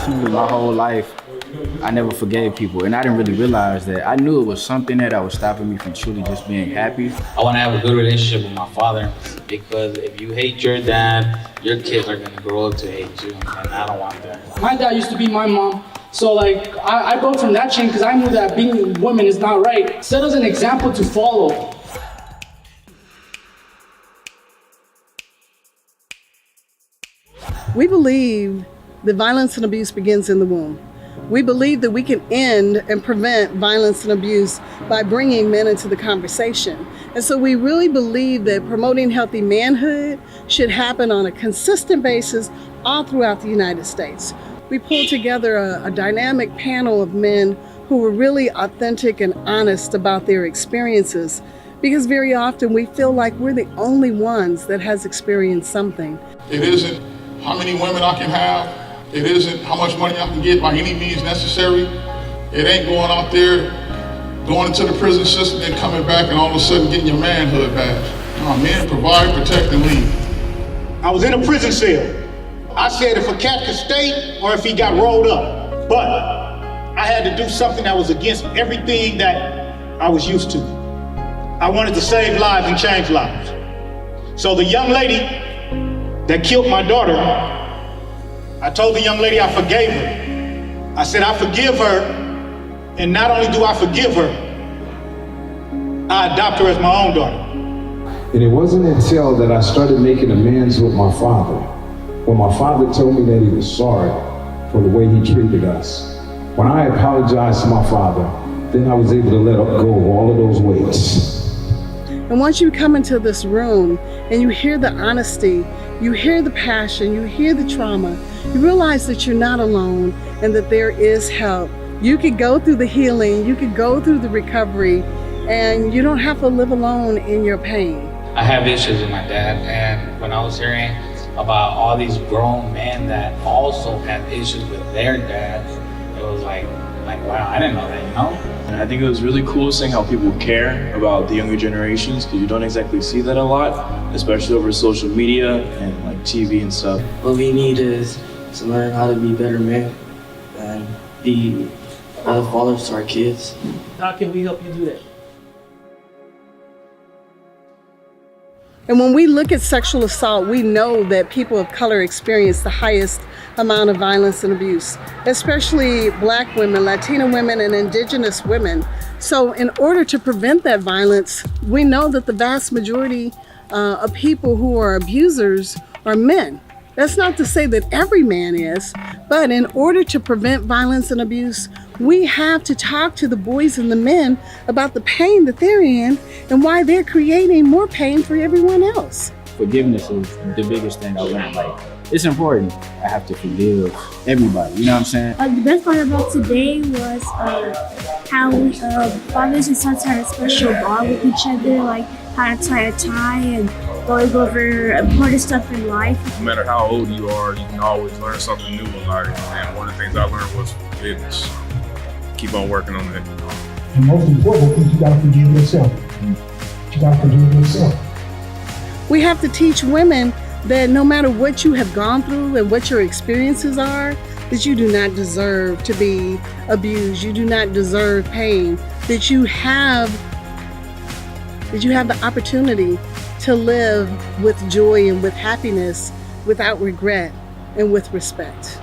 personally, my whole life, I never forgave people, and I didn't really realize that. I knew it was something that was stopping me from truly just being happy. I want to have a good relationship with my father, because if you hate your dad, your kids are going to grow up to hate you, and I don't want that. My dad used to beat my mom, so like I broke from that chain because I knew that being a woman is not right. Set as an example to follow. We believe that violence and abuse begins in the womb. We believe that we can end and prevent violence and abuse by bringing men into the conversation. And so we really believe that promoting healthy manhood should happen on a consistent basis all throughout the United States. We pulled together a dynamic panel of men who were really authentic and honest about their experiences, because very often we feel like we're the only ones that has experienced something. It isn't how many women I can have. It isn't how much money I can get by any means necessary. It ain't going out there, going into the prison system and coming back and all of a sudden getting your manhood badge. No, men provide, protect, and lead. I was in a prison cell. I said if a cat could stay or if he got rolled up. But I had to do something that was against everything that I was used to. I wanted to save lives and change lives. So the young lady that killed my daughter, I told the young lady I forgave her. I said I forgive her, and not only do I forgive her, I adopt her as my own daughter. And it wasn't until that I started making amends with my father, when my father told me that he was sorry for the way he treated us. When I apologized to my father, then I was able to let go of all of those weights. And once you come into this room and you hear the honesty, you hear the passion, you hear the trauma, you realize that you're not alone and that there is help. You could go through the healing, you could go through the recovery, and you don't have to live alone in your pain. I have issues with my dad, and when I was hearing about all these grown men that also have issues with their dads, it was like wow, I didn't know that, you know? And I think it was really cool seeing how people care about the younger generations, because you don't exactly see that a lot, especially over social media and like TV and stuff. What we need is to learn how to be better men and be fathers to our kids. How can we help you do that? And when we look at sexual assault, we know that people of color experience the highest amount of violence and abuse, especially Black women, Latina women, and Indigenous women. So in order to prevent that violence, we know that the vast majority of people who are abusers are men. That's not to say that every man is, but in order to prevent violence and abuse, we have to talk to the boys and the men about the pain that they're in and why they're creating more pain for everyone else. Forgiveness is the biggest thing I learned. Like, it's important. I have to forgive everybody, you know what I'm saying? The best part about today was how fathers and sons had a special bond with each other, like how to tie a tie and going over important stuff in life. No matter how old you are, you can always learn something new in life. And one of the things I learned was forgiveness. Keep on working on that. And most important thing, you gotta forgive yourself. You gotta forgive yourself. We have to teach women that no matter what you have gone through and what your experiences are, that you do not deserve to be abused. You do not deserve pain. That you have the opportunity to live with joy and with happiness, without regret and with respect.